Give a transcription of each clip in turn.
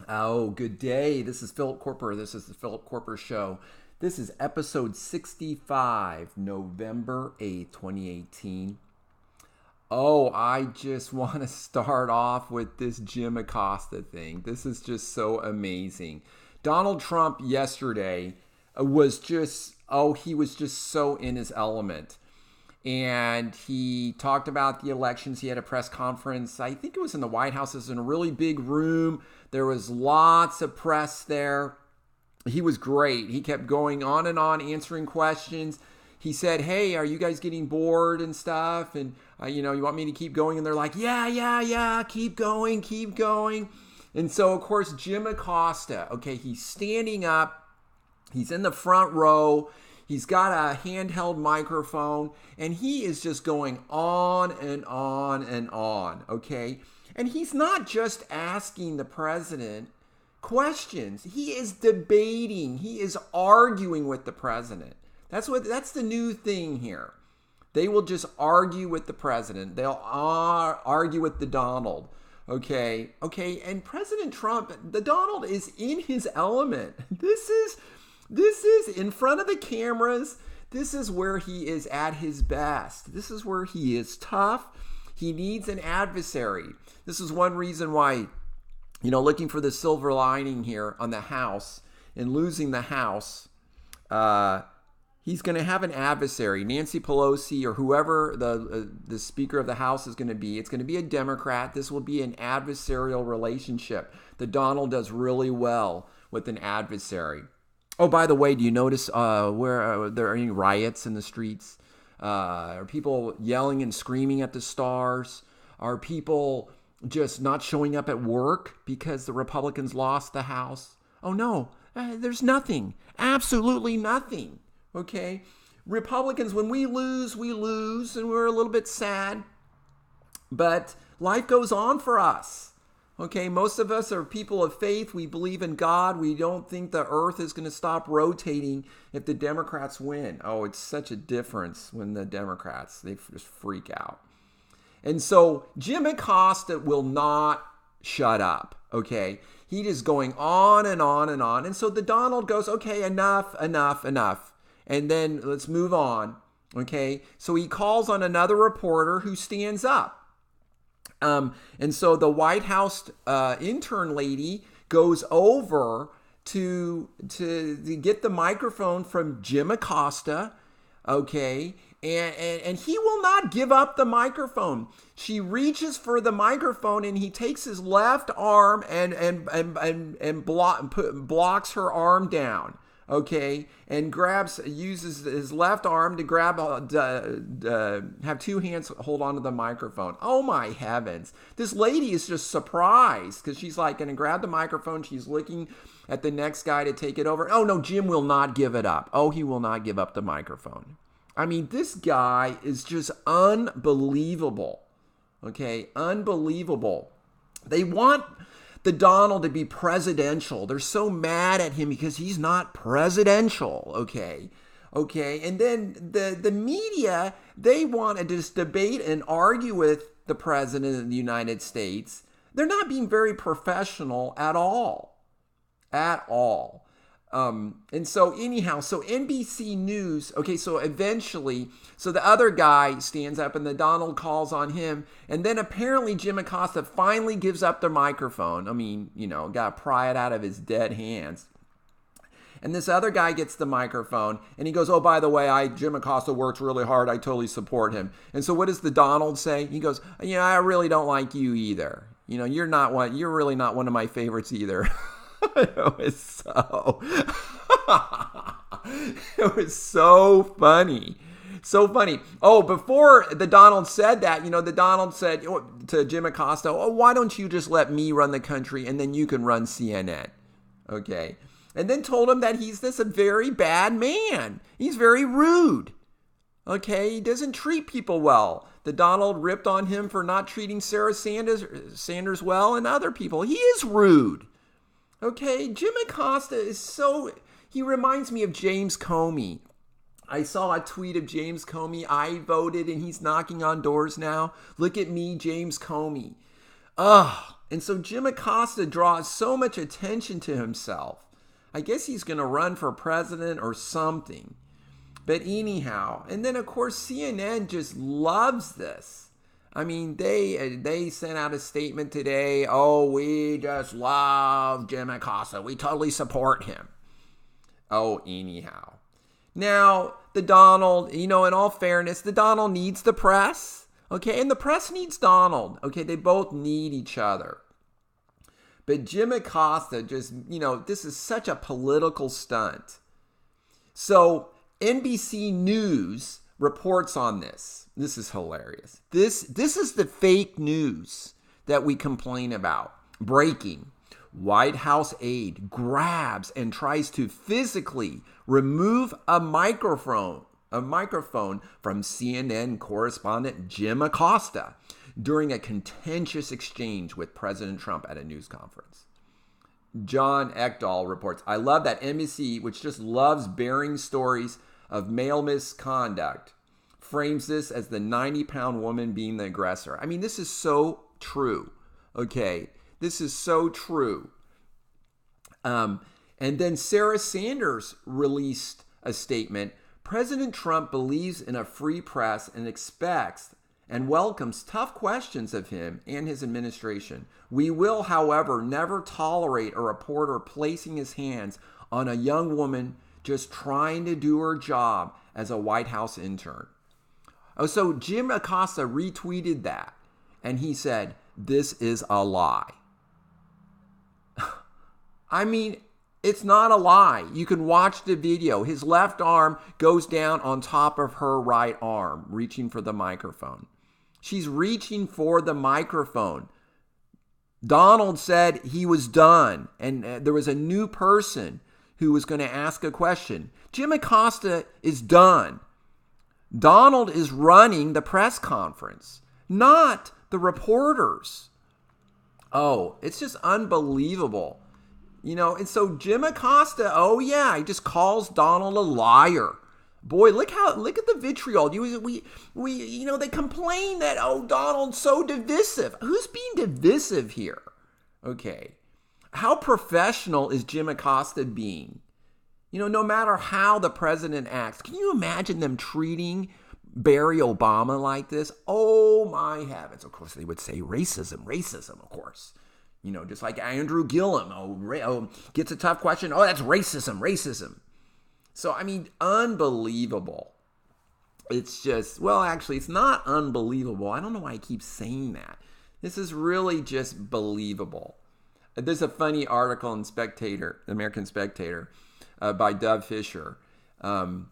Oh, good day. This is Philip Koerper. This is the Philip Koerper Show. This is episode 65, November 8th, 2018. Oh, I just want to start off with this Jim Acosta thing. This is just so amazing. Donald Trump yesterday was just, he was just so in his element. And he talked about the elections. He had a press conference. I think it was in the White House. It was in a really big room. There was lots of press there. He was great. He kept going on and on, answering questions. He said, hey, are you guys getting bored and stuff? And, you want me to keep going? And they're like, yeah, keep going. And so, of course, Jim Acosta, he's standing up. He's in the front row. He's got a handheld microphone, and he is just going on and on and on, okay? And he's not just asking the president questions. He is debating. He is arguing with the president. That's the new thing here. They will just argue with the president. They'll argue with the Donald, okay? And President Trump, the Donald is in his element. This is in front of the cameras. This is where he is at his best. This is where he is tough. He needs an adversary. This is one reason why, looking for the silver lining here on the House and losing the House, he's going to have an adversary. Nancy Pelosi or whoever the Speaker of the House is going to be. It's going to be a Democrat. This will be an adversarial relationship. The Donald does really well with an adversary. Oh, by the way, do you notice where there are any riots in the streets? Are people yelling and screaming at the stars? Are people just not showing up at work because the Republicans lost the House? Oh, no, there's nothing. Absolutely nothing. Okay? Republicans, when we lose, and we're a little bit sad. But life goes on for us. Okay, most of us are people of faith. We believe in God. We don't think the earth is going to stop rotating if the Democrats win. Oh, it's such a difference when the Democrats, they just freak out. And so Jim Acosta will not shut up, okay? He is going on and on and on. And so the Donald goes, okay, enough. And then let's move on, okay? So he calls on another reporter who stands up. And so the White House intern lady goes over to get the microphone from Jim Acosta, okay? And he will not give up the microphone. She reaches for the microphone, and he takes his left arm and blocks her arm down. Okay, and uses his left arm to grab, have two hands hold onto the microphone. Oh my heavens. This lady is just surprised because she's like going to grab the microphone. She's looking at the next guy to take it over. Oh no, Jim will not give it up. Oh, he will not give up the microphone. I mean, this guy is just unbelievable. Okay, unbelievable. They want the Donald to be presidential. They're so mad at him because he's not presidential, okay? And then the media, they want to just debate and argue with the president of the United States. They're not being very professional at all. And so anyhow, so NBC News, so eventually, so the other guy stands up and the Donald calls on him. And then apparently Jim Acosta finally gives up the microphone. I mean, got to pry it out of his dead hands. And this other guy gets the microphone and he goes, oh, by the way, Jim Acosta works really hard. I totally support him. And so what does the Donald say? He goes, I really don't like you either. You're really not one of my favorites either. It was so funny. So funny. Oh, before the Donald said that, the Donald said to Jim Acosta, oh, why don't you just let me run the country and then you can run CNN? Okay. And then told him that he's a very bad man. He's very rude. Okay. He doesn't treat people well. The Donald ripped on him for not treating Sarah Sanders well and other people. He is rude. Okay, Jim Acosta he reminds me of James Comey. I saw a tweet of James Comey. I voted and he's knocking on doors now. Look at me, James Comey. Oh, And so Jim Acosta draws so much attention to himself. I guess he's going to run for president or something. But anyhow, and then of course CNN just loves this. I mean, they sent out a statement today. Oh, we just love Jim Acosta. We totally support him. Oh, anyhow. Now, the Donald, in all fairness, the Donald needs the press. Okay, and the press needs Donald. Okay, they both need each other. But Jim Acosta just, this is such a political stunt. So NBC News reports on this. This is hilarious. This is the fake news that we complain about. Breaking. White House aide grabs and tries to physically remove a microphone from CNN correspondent Jim Acosta during a contentious exchange with President Trump at a news conference. John Ekdahl reports, I love that NBC, which just loves bearing stories of male misconduct, frames this as the 90-pound woman being the aggressor. I mean, this is so true, okay? This is so true. And then Sarah Sanders released a statement. President Trump believes in a free press and expects and welcomes tough questions of him and his administration. We will, however, never tolerate a reporter placing his hands on a young woman just trying to do her job as a White House intern. Oh, so Jim Acosta retweeted that, and he said, this is a lie. I mean, it's not a lie. You can watch the video. His left arm goes down on top of her right arm, reaching for the microphone. She's reaching for the microphone. Donald said he was done, and there was a new person who was going to ask a question. Jim Acosta is done. Donald is running the press conference, not the reporters. Oh, it's just unbelievable. And so Jim Acosta, he just calls Donald a liar. Boy, look at the vitriol. They complain that, Donald's so divisive. Who's being divisive here? Okay. How professional is Jim Acosta being? No matter how the president acts, can you imagine them treating Barry Obama like this? Oh my heavens. Of course, they would say racism, of course. Just like Andrew Gillum, gets a tough question. Oh, that's racism. So, I mean, unbelievable. It's just, actually, it's not unbelievable. I don't know why I keep saying that. This is really just believable. There's a funny article in American Spectator, by Dov Fisher. And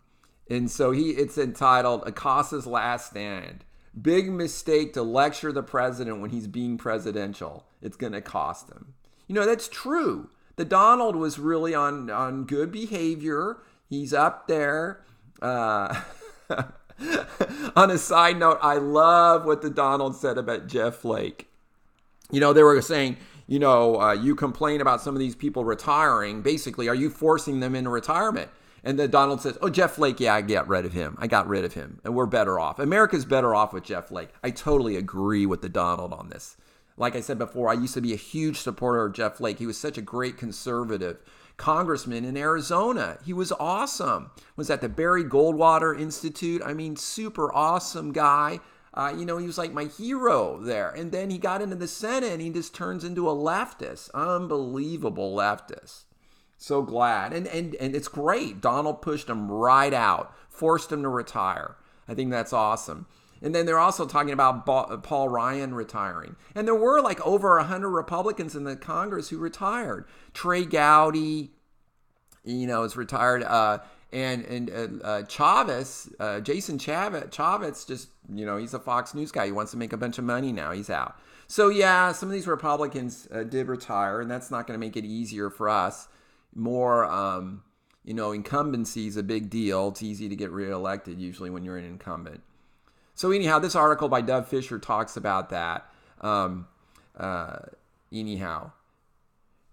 so it's entitled, Acosta's Last Stand. Big mistake to lecture the president when he's being presidential. It's going to cost him. That's true. The Donald was really on good behavior. He's up there. On a side note, I love what the Donald said about Jeff Flake. They were saying, you complain about some of these people retiring. Basically, are you forcing them into retirement? And then Donald says, Jeff Flake, yeah, I got rid of him. And we're better off. America's better off with Jeff Flake. I totally agree with the Donald on this. Like I said before, I used to be a huge supporter of Jeff Flake. He was such a great conservative congressman in Arizona. He was awesome. Was at the Barry Goldwater Institute. I mean, super awesome guy. He was like my hero there. And then he got into the Senate and he just turns into a leftist. Unbelievable leftist. So glad. And it's great. Donald pushed him right out, forced him to retire. I think that's awesome. And then they're also talking about Paul Ryan retiring. And there were like over 100 Republicans in the Congress who retired. Trey Gowdy, is retired. And Chavez, Jason Chavez just, he's a Fox News guy. He wants to make a bunch of money now. He's out. So yeah, some of these Republicans did retire, and that's not going to make it easier for us. More, incumbency is a big deal. It's easy to get reelected usually when you're an incumbent. So anyhow, this article by Dov Fisher talks about that.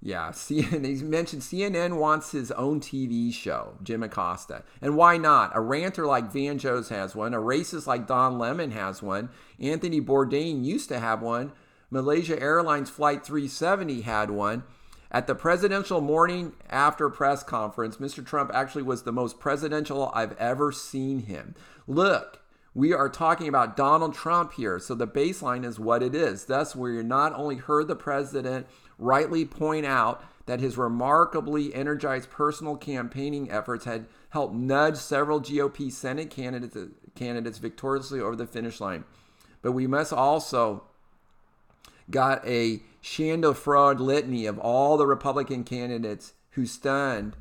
Yeah, he mentioned CNN wants his own TV show, Jim Acosta. And why not? A ranter like Van Jones has one. A racist like Don Lemon has one. Anthony Bourdain used to have one. Malaysia Airlines Flight 370 had one. At the presidential morning after press conference, Mr. Trump actually was the most presidential I've ever seen him. Look, we are talking about Donald Trump here, so the baseline is what it is. Thus, we not only heard the president rightly point out that his remarkably energized personal campaigning efforts had helped nudge several GOP Senate candidates victoriously over the finish line, but we must also got a Schadenfreude litany of all the Republican candidates who shunned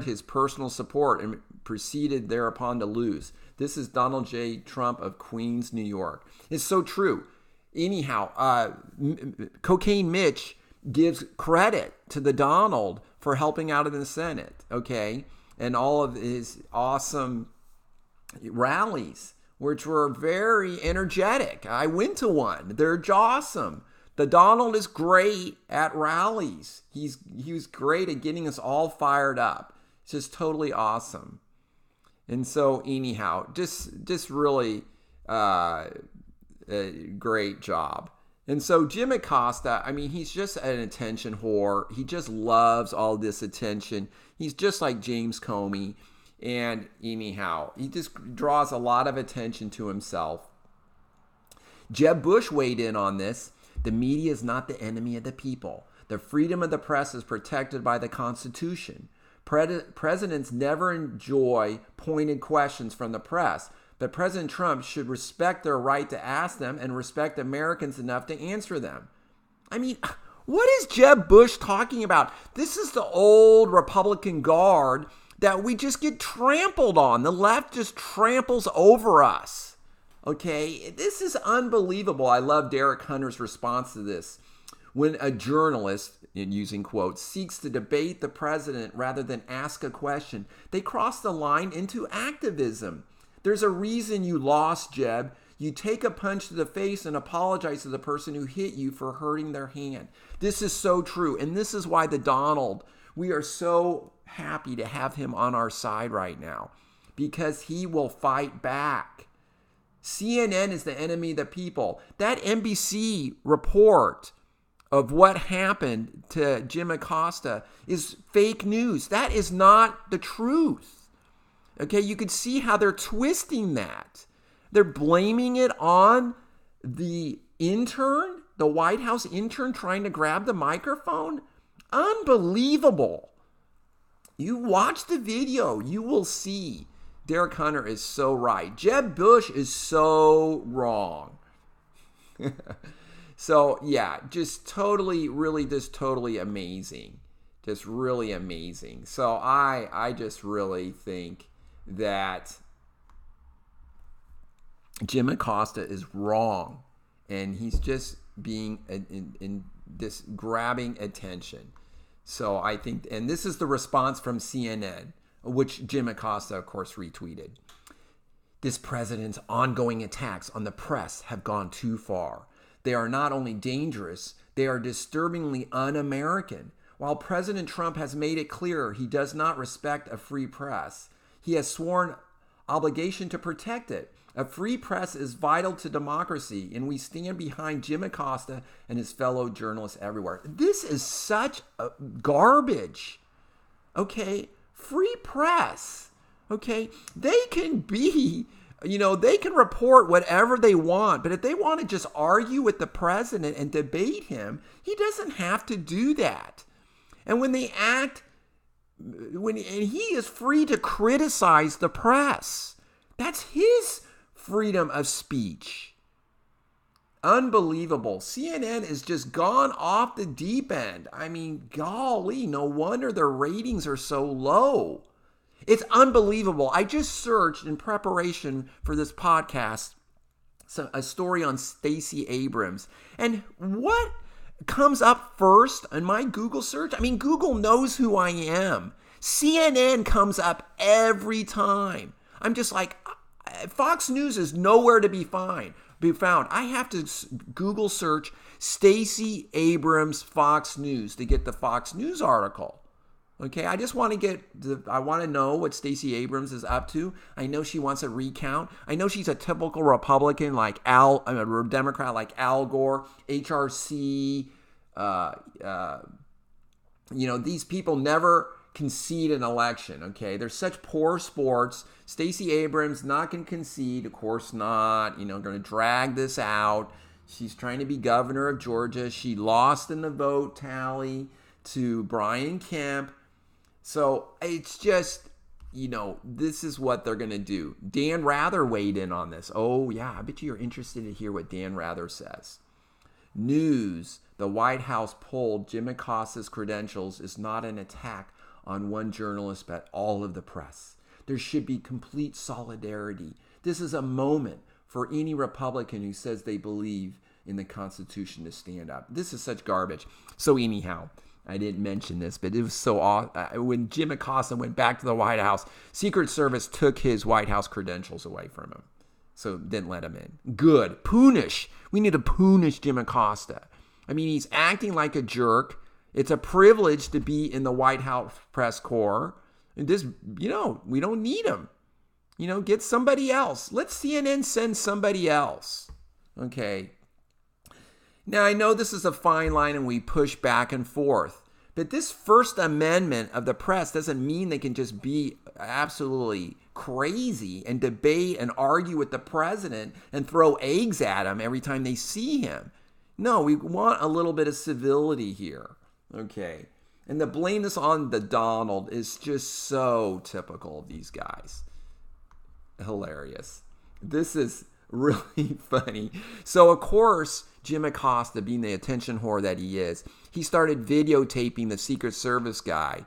his personal support and proceeded thereupon to lose. This is Donald J. Trump of Queens, New York. It's so true. Anyhow, Cocaine Mitch gives credit to the Donald for helping out in the Senate, okay? And all of his awesome rallies, which were very energetic. I went to one. They're awesome. The Donald is great at rallies. He was great at getting us all fired up. It's just totally awesome. And so anyhow, just really a great job. And so Jim Acosta, I mean, he's just an attention whore. He just loves all this attention. He's just like James Comey. And anyhow, he just draws a lot of attention to himself. Jeb Bush weighed in on this. The media is not the enemy of the people. The freedom of the press is protected by the Constitution. Presidents never enjoy pointed questions from the press, but President Trump should respect their right to ask them and respect Americans enough to answer them. I mean, what is Jeb Bush talking about? This is the old Republican guard that we just get trampled on. The left just tramples over us. Okay, this is unbelievable. I love Derek Hunter's response to this. When a journalist, in using quotes, seeks to debate the president rather than ask a question, they cross the line into activism. There's a reason you lost, Jeb. You take a punch to the face and apologize to the person who hit you for hurting their hand. This is so true. And this is why the Donald, we are so happy to have him on our side right now, because he will fight back. CNN is the enemy of the people. That NBC report of what happened to Jim Acosta is fake news. That is not the truth. Okay, you can see how they're twisting that. They're blaming it on the intern, the White House intern trying to grab the microphone. Unbelievable. You watch the video, you will see Derek Hunter is so right. Jeb Bush is so wrong. So, yeah, just totally, really just totally amazing. Just really amazing. So, I just really think that Jim Acosta is wrong. And he's just being in this grabbing attention. So, I think, and this is the response from CNN, which Jim Acosta, of course, retweeted. This president's ongoing attacks on the press have gone too far. They are not only dangerous, they are disturbingly un-American. While President Trump has made it clear he does not respect a free press, he has sworn obligation to protect it. A free press is vital to democracy, and we stand behind Jim Acosta and his fellow journalists everywhere. This is such garbage. Okay? Free press, okay? They can be, they can report whatever they want, but if they want to just argue with the president and debate him, he doesn't have to do that. And when they act, and he is free to criticize the press. That's his freedom of speech. Unbelievable. CNN is just gone off the deep end. I mean, golly, no wonder their ratings are so low. It's unbelievable. I just searched in preparation for this podcast a story on Stacey Abrams. And what comes up first in my Google search? I mean, Google knows who I am. CNN comes up every time. I'm just like, Fox News is nowhere to be found. I have to Google search Stacey Abrams Fox News to get the Fox News article. Okay, I just want to I want to know what Stacey Abrams is up to. I know she wants a recount. I know she's a typical Republican like a Democrat like Al Gore, HRC. These people never concede an election. Okay, they're such poor sports. Stacey Abrams not going to concede, of course not. Going to drag this out. She's trying to be governor of Georgia. She lost in the vote tally to Brian Kemp. So it's just, this is what they're going to do. Dan Rather weighed in on this. Oh, yeah, I bet you're interested to hear what Dan Rather says. News, the White House pulled Jim Acosta's credentials is not an attack on one journalist, but all of the press. There should be complete solidarity. This is a moment for any Republican who says they believe in the Constitution to stand up. This is such garbage. So anyhow, I didn't mention this, but it was so awesome. When Jim Acosta went back to the White House, Secret Service took his White House credentials away from him. So didn't let him in. Good. Punish. We need to punish Jim Acosta. I mean, he's acting like a jerk. It's a privilege to be in the White House press corps. And this, we don't need him. Get somebody else. Let CNN send somebody else. Okay. Now, I know this is a fine line and we push back and forth, but this First Amendment of the press doesn't mean they can just be absolutely crazy and debate and argue with the president and throw eggs at him every time they see him. No, we want a little bit of civility here. Okay. And to blame this on the Donald is just so typical of these guys. Hilarious. This is really funny. So, of course, Jim Acosta, being the attention whore that he is, he started videotaping the Secret Service guy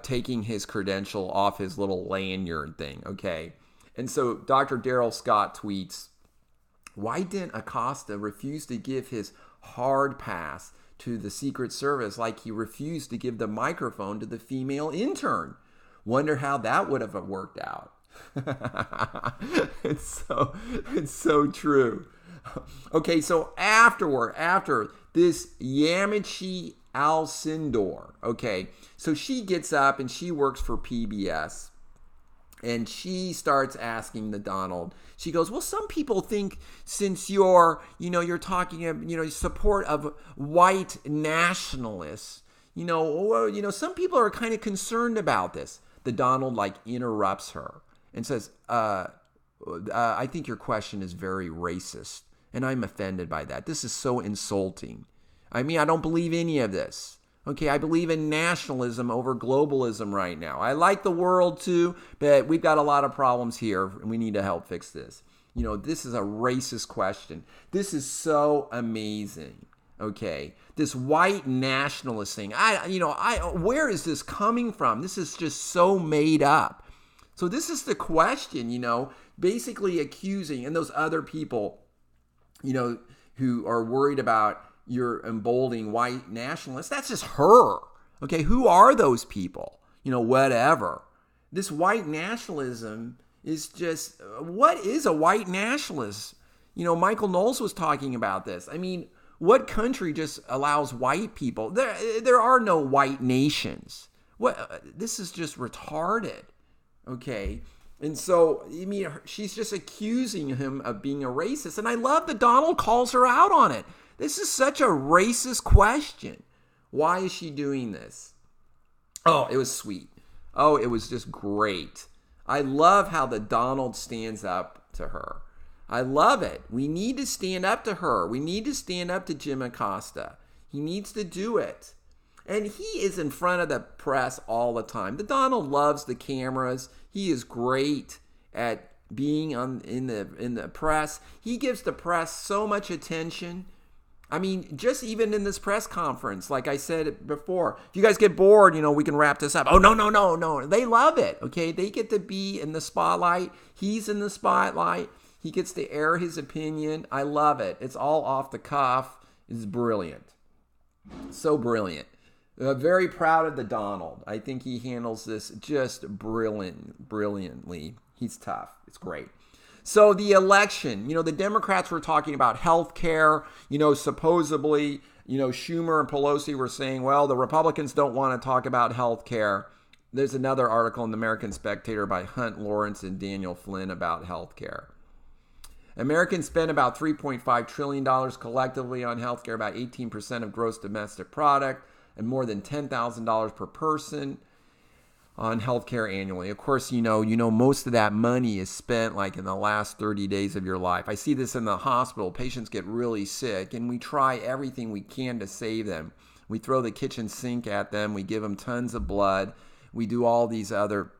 taking his credential off his little lanyard thing, okay? And so Dr. Daryl Scott tweets, why didn't Acosta refuse to give his hard pass to the Secret Service like he refused to give the microphone to the female intern? Wonder how that would have worked out. It's so true. Okay, so after this Yamiche Alcindor, okay, so she gets up and she works for PBS, and she starts asking the Donald. She goes, well, some people think since you're talking, support of white nationalists, some people are kind of concerned about this. The Donald interrupts her and says, I think your question is very racist, and I'm offended by that. This is so insulting. I mean, I don't believe any of this. Okay, I believe in nationalism over globalism right now. I like the world too, but we've got a lot of problems here, and we need to help fix this. This is a racist question. This is so amazing. Okay, this white nationalist thing. Where is this coming from? This is just so made up. So this is the question, basically accusing, and those other people, who are worried about you're emboldening white nationalists, that's just her. Okay, who are those people? Whatever. This white nationalism is just, what is a white nationalist? Michael Knowles was talking about this. I mean, what country just allows white people? There are no white nations. This is just retarded. Okay. And so, she's just accusing him of being a racist. And I love that Donald calls her out on it. This is such a racist question. Why is she doing this? Oh, it was sweet. Oh, it was just great. I love how the Donald stands up to her. I love it. We need to stand up to her. We need to stand up to Jim Acosta. He needs to do it. And he is in front of the press all the time. The Donald loves the cameras. He is great at being in the press. He gives the press so much attention. I mean, just even in this press conference, like I said before, if you guys get bored, we can wrap this up. Oh, no. They love it, okay? They get to be in the spotlight. He's in the spotlight. He gets to air his opinion. I love it. It's all off the cuff. It's brilliant. So brilliant. Very proud of the Donald. I think he handles this just brilliantly. He's tough. It's great. So the election, the Democrats were talking about health care, supposedly Schumer and Pelosi were saying, well, the Republicans don't want to talk about health care. There's another article in the American Spectator by Hunt Lawrence and Daniel Flynn about health care. Americans spend about $3.5 trillion collectively on health care, about 18% of gross domestic product, and more than $10,000 per person on healthcare annually. Of course, most of that money is spent like in the last 30 days of your life. I see this in the hospital. Patients get really sick, and we try everything we can to save them. We throw the kitchen sink at them. We give them tons of blood. We do all these other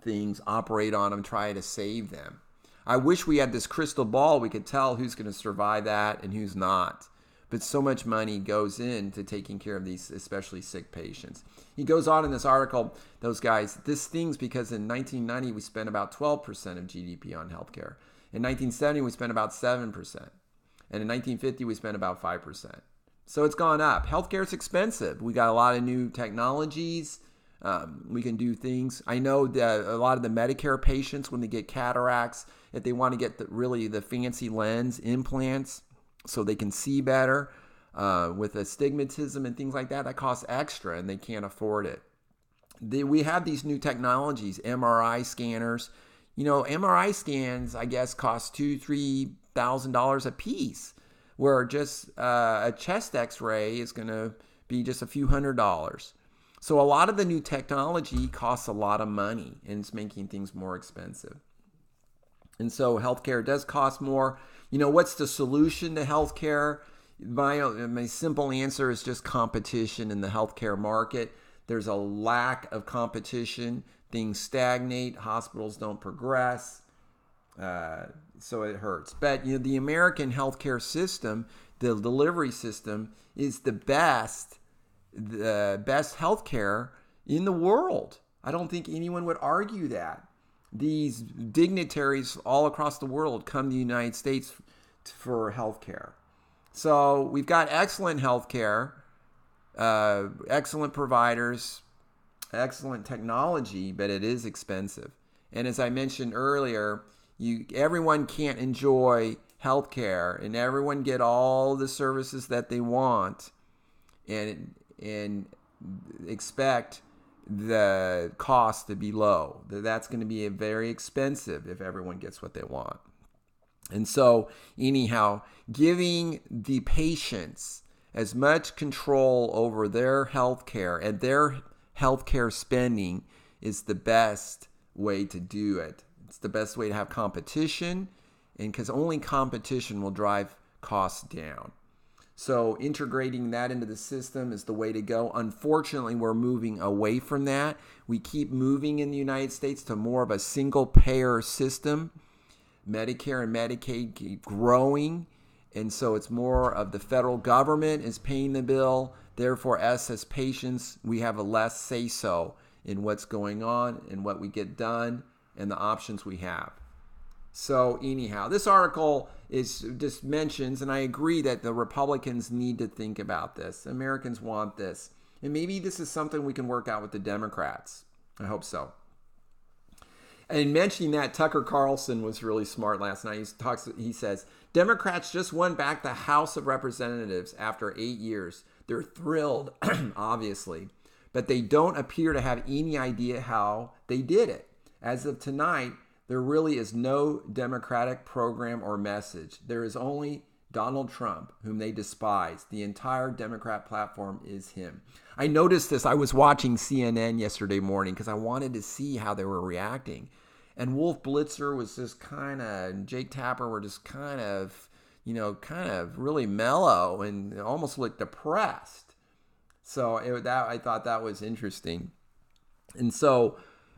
things, operate on them, try to save them. I wish we had this crystal ball. We could tell who's going to survive that and who's not. But so much money goes into taking care of these especially sick patients. He goes on in this article, those guys, this stings because in 1990 we spent about 12% of GDP on healthcare. In 1970 we spent about 7%. And in 1950 we spent about 5%. So it's gone up. Healthcare is expensive. We got a lot of new technologies. We can do things. I know that a lot of the Medicare patients, when they get cataracts, if they want to get the fancy lens implants, so they can see better with astigmatism and things like that, that costs extra and they can't afford it. We have these new technologies, MRI scanners. MRI scans, I guess, cost $2,000-$3,000 a piece, where just a chest x-ray is going to be just a few $100s. So a lot of the new technology costs a lot of money, and it's making things more expensive. And so healthcare does cost more. What's the solution to healthcare? My simple answer is just competition in the healthcare market. There's a lack of competition. Things stagnate. Hospitals don't progress. So it hurts. But the American healthcare system, the delivery system, is the best healthcare in the world. I don't think anyone would argue that. These dignitaries all across the world come to the United States for health care. So we've got excellent health care, excellent providers, excellent technology, but it is expensive. And as I mentioned earlier, everyone can't enjoy health care, and everyone get all the services that they want and expect the cost to be low. That's going to be very expensive if everyone gets what they want. And so anyhow, giving the patients as much control over their health care and their health care spending is the best way to do it. It's the best way to have competition, and because only competition will drive costs down. So integrating that into the system is the way to go. Unfortunately, we're moving away from that. We keep moving in the United States to more of a single payer system. Medicare and Medicaid keep growing. And so it's more of the federal government is paying the bill. Therefore, us as patients, we have a less say-so in what's going on and what we get done and the options we have. So anyhow, this article just mentions, and I agree that the Republicans need to think about this. Americans want this. And maybe this is something we can work out with the Democrats. I hope so. And mentioning that, Tucker Carlson was really smart last night. He says, Democrats just won back the House of Representatives after 8 years. They're thrilled, obviously, but they don't appear to have any idea how they did it. As of tonight, there really is no Democratic program or message. There is only Donald Trump, whom they despise. The entire Democrat platform is him. I noticed this. I was watching CNN yesterday morning because I wanted to see how they were reacting. And Wolf Blitzer was just Jake Tapper were just kind of really mellow and almost looked depressed. So I thought that was interesting. And so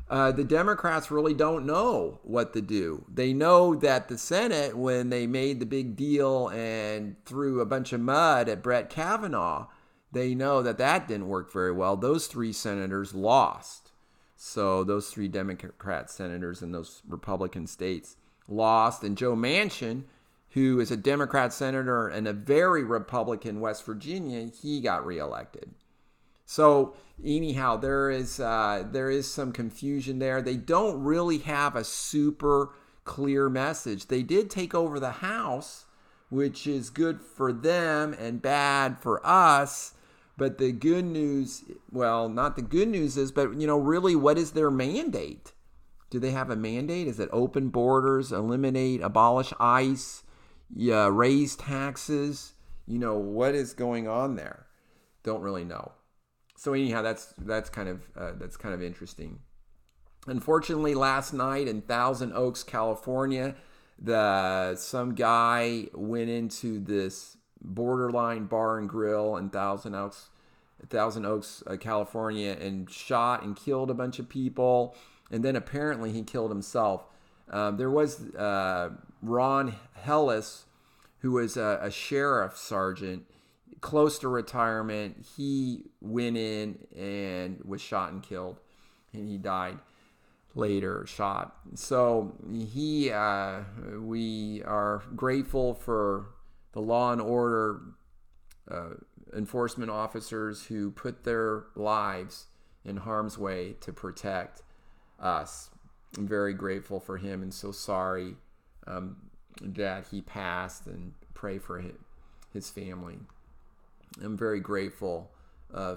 the Democrats really don't know what to do. They know that the Senate, when they made the big deal and threw a bunch of mud at Brett Kavanaugh, they know that didn't work very well. Those 3 senators lost. So those 3 Democrat senators in those Republican states lost. And Joe Manchin, who is a Democrat senator and a very Republican West Virginia, he got reelected. So anyhow, there is some confusion there. They don't really have a super clear message. They did take over the House which is good for them and bad for us. But the good news, well, not the good news is, but, really, what is their mandate? Do they have a mandate? Is it open borders, abolish ICE, raise taxes? What is going on there? Don't really know. So anyhow, that's kind of interesting. Unfortunately, last night in Thousand Oaks, California, some guy went into this Borderline Bar and Grill in Thousand Oaks, California, and shot and killed a bunch of people. And then apparently he killed himself. There was Ron Hellis, who was a sheriff sergeant, close to retirement. He went in and was shot and killed, and he died later, shot. So we are grateful for the law and order enforcement officers who put their lives in harm's way to protect us. I'm very grateful for him and so sorry that he passed, and pray for his family. I'm very grateful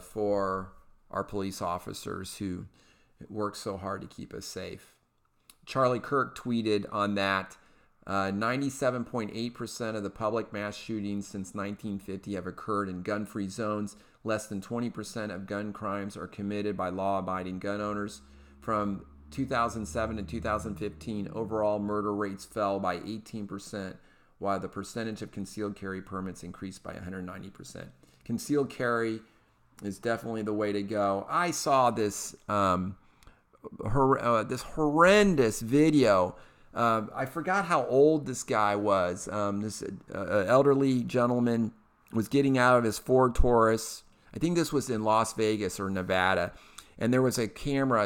for our police officers who work so hard to keep us safe. Charlie Kirk tweeted on that, 97.8% of the public mass shootings since 1950 have occurred in gun-free zones. Less than 20% of gun crimes are committed by law-abiding gun owners. From 2007 to 2015, overall murder rates fell by 18%, while the percentage of concealed carry permits increased by 190%. Concealed carry is definitely the way to go. I saw this this horrendous video. I forgot how old this guy was. This elderly gentleman was getting out of his Ford Taurus. I think this was in Las Vegas or Nevada. And there was a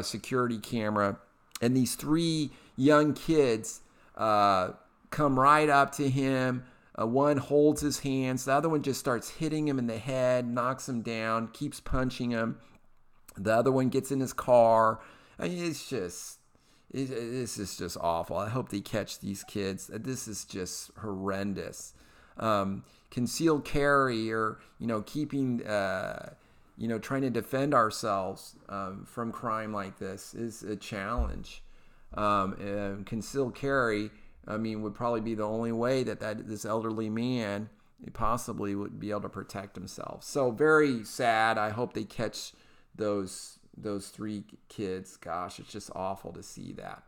security camera, and these three young kids come right up to him. One holds his hands. The other one just starts hitting him in the head, knocks him down, keeps punching him. The other one gets in his car. I mean, this is just awful. I hope they catch these kids. This is just horrendous. Concealed carry, or keeping, trying to defend ourselves from crime like this is a challenge. Concealed carry, would probably be the only way that this elderly man possibly would be able to protect himself. So very sad. I hope they catch those three kids. Gosh, it's just awful to see that.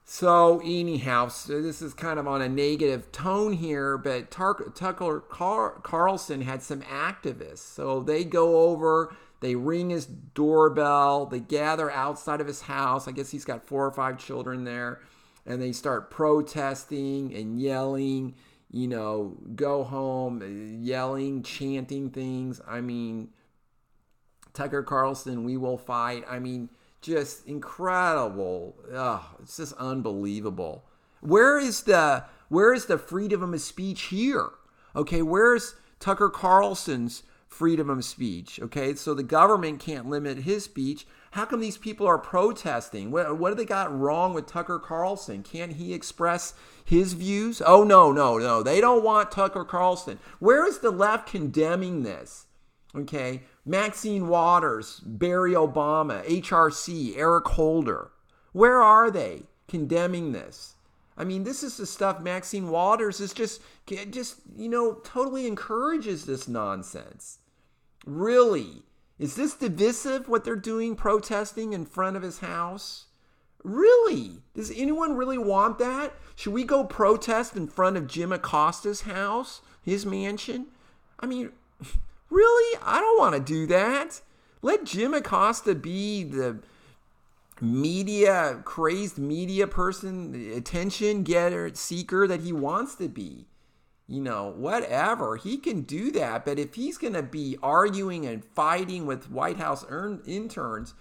So anyhow, this is kind of on a negative tone here, but Tucker Carlson had some activists. So they go over, they ring his doorbell, they gather outside of his house. I guess he's got 4 or 5 children there. And they start protesting and yelling, go home, yelling, chanting things. Tucker Carlson, we will fight. Just incredible. It's just unbelievable. Where is the freedom of speech here? Okay, where's Tucker Carlson's freedom of speech? Okay, so the government can't limit his speech. How come these people are protesting? What do they got wrong with Tucker Carlson? Can't he express his views? Oh, no. They don't want Tucker Carlson. Where is the left condemning this? Okay, Maxine Waters, Barry Obama, HRC, Eric Holder. Where are they condemning this? This is the stuff Maxine Waters is just totally encourages this nonsense. Really? Is this divisive, what they're doing, protesting in front of his house? Really? Does anyone really want that? Should we go protest in front of Jim Acosta's house, his mansion? Really? I don't want to do that. Let Jim Acosta be the crazed media person, the attention getter, seeker that he wants to be. Whatever. He can do that. But if he's going to be arguing and fighting with White House interns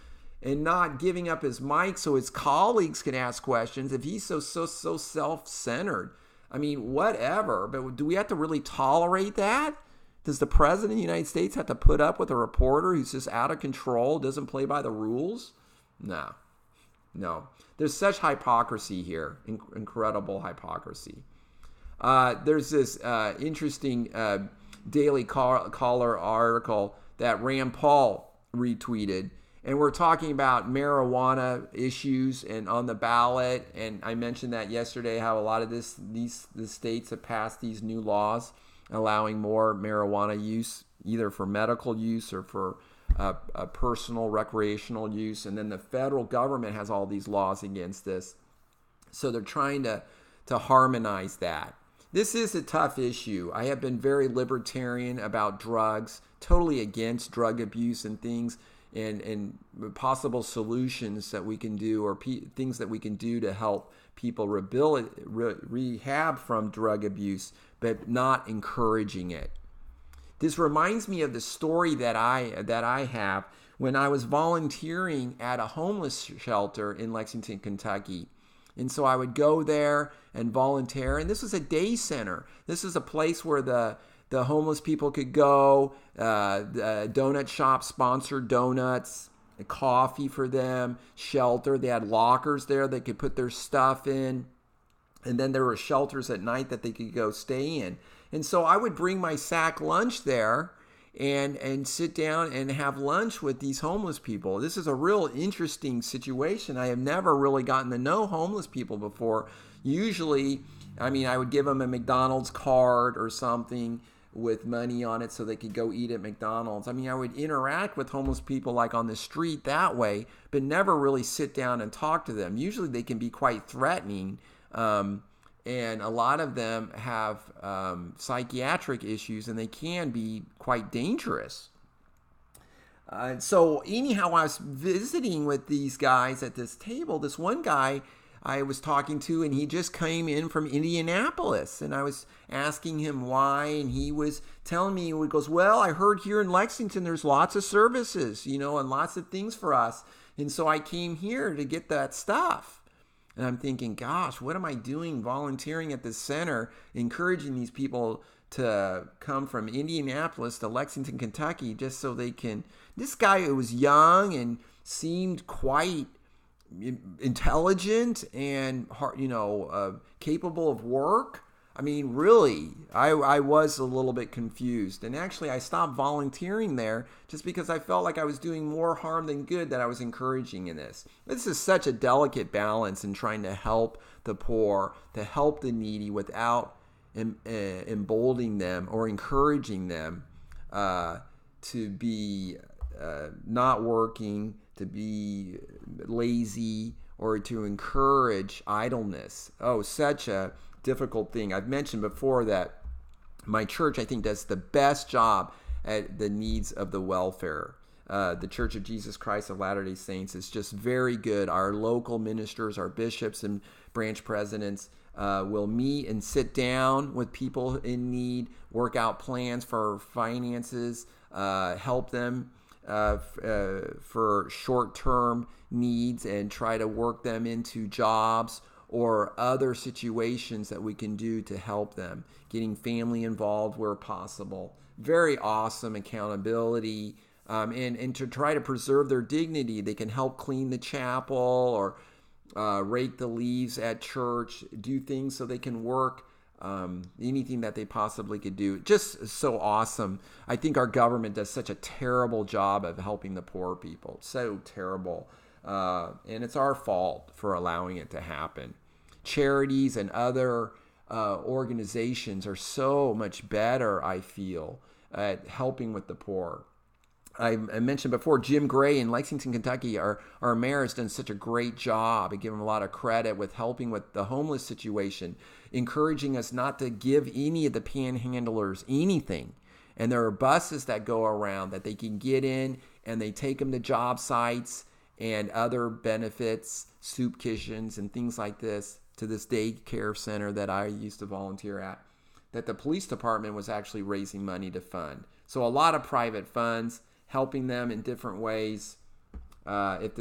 and not giving up his mic so his colleagues can ask questions, if he's so self-centered, whatever. But do we have to really tolerate that? Does the president of the United States have to put up with a reporter who's just out of control, doesn't play by the rules? No. There's such hypocrisy here, incredible hypocrisy. There's this interesting Daily Caller article that Rand Paul retweeted, and we're talking about marijuana issues and on the ballot. And I mentioned that yesterday, how a lot of the states have passed these new laws allowing more marijuana use, either for medical use or for a personal recreational use. And then the federal government has all these laws against this. So they're trying to harmonize that. This is a tough issue. I have been very libertarian about drugs, totally against drug abuse and things, and possible solutions that we can do, or things that we can do to help people rehab from drug abuse, but not encouraging it. This reminds me of the story that I have when I was volunteering at a homeless shelter in Lexington, Kentucky. And so I would go there and volunteer. And this was a day center. This is a place where the homeless people could go. The donut shop sponsored donuts, coffee for them, shelter. They had lockers there they could put their stuff in. And then there were shelters at night that they could go stay in. And so I would bring my sack lunch there and sit down and have lunch with these homeless people. This is a real interesting situation. I have never really gotten to know homeless people before. Usually, I would give them a McDonald's card or something with money on it so they could go eat at McDonald's. I would interact with homeless people like on the street that way, but never really sit down and talk to them. Usually they can be quite threatening. And a lot of them have psychiatric issues, and they can be quite dangerous. So anyhow, I was visiting with these guys at this table. This one guy I was talking to, and he just came in from Indianapolis, and I was asking him why, and he was telling me, he goes, well, I heard here in Lexington there's lots of services, and lots of things for us, and so I came here to get that stuff. And I'm thinking, gosh, what am I doing volunteering at this center, encouraging these people to come from Indianapolis to Lexington, Kentucky, just so they can... This guy who was young and seemed quite intelligent and, capable of work. Really, I was a little bit confused. And actually, I stopped volunteering there just because I felt like I was doing more harm than good that I was encouraging in this. This is such a delicate balance in trying to help the poor, to help the needy without emboldening them or encouraging them to be not working, to be lazy, or to encourage idleness. Oh, such a difficult thing. I've mentioned before that my church, I think, does the best job at the needs of the welfare. The Church of Jesus Christ of Latter-day Saints is just very good. Our local ministers, our bishops and branch presidents will meet and sit down with people in need, work out plans for finances, help them for short-term needs, and try to work them into jobs or other situations that we can do to help them, getting family involved where possible. Very awesome accountability, and to try to preserve their dignity. They can help clean the chapel or rake the leaves at church, do things so they can work, anything that they possibly could do. Just so awesome. I think our government does such a terrible job of helping the poor people. So terrible. And it's our fault for allowing it to happen. Charities and other organizations are so much better, I feel, at helping with the poor. I mentioned before, Jim Gray in Lexington, Kentucky, our mayor, has done such a great job. I give him a lot of credit with helping with the homeless situation, encouraging us not to give any of the panhandlers anything. And there are buses that go around that they can get in, and they take them to job sites and other benefits, soup kitchens and things like this, to this daycare center that I used to volunteer at, that the police department was actually raising money to fund. So a lot of private funds helping them in different ways. If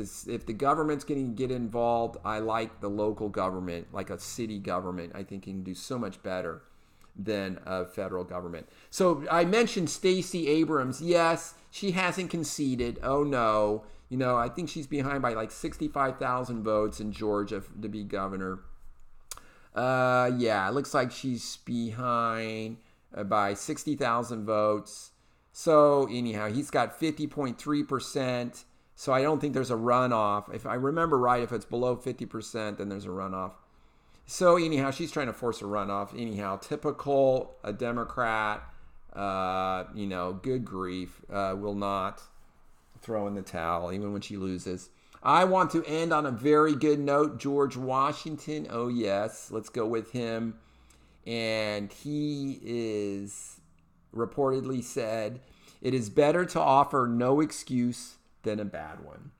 the government's going to get involved, I like the local government, like a city government. I think can do so much better than a federal government. So I mentioned Stacey Abrams. Yes, she hasn't conceded. Oh no. I think she's behind by like 65,000 votes in Georgia to be governor. Yeah, it looks like she's behind by 60,000 votes. So anyhow, he's got 50.3%. So I don't think there's a runoff. If I remember right, if it's below 50%, then there's a runoff. So anyhow, she's trying to force a runoff. Anyhow, typical a Democrat. Good grief, will not throw in the towel even when she loses. I want to end on a very good note. George Washington. Oh yes, let's go with him. And he is reportedly said, "It is better to offer no excuse than a bad one."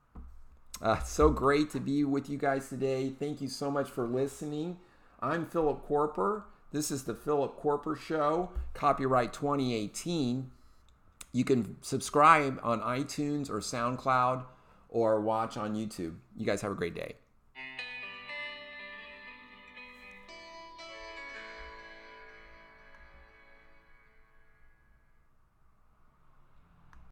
So great to be with you guys today. Thank you so much for listening. I'm Philip Koerper. This is the Philip Koerper Show, copyright 2018. You can subscribe on iTunes or SoundCloud or watch on YouTube. You guys have a great day.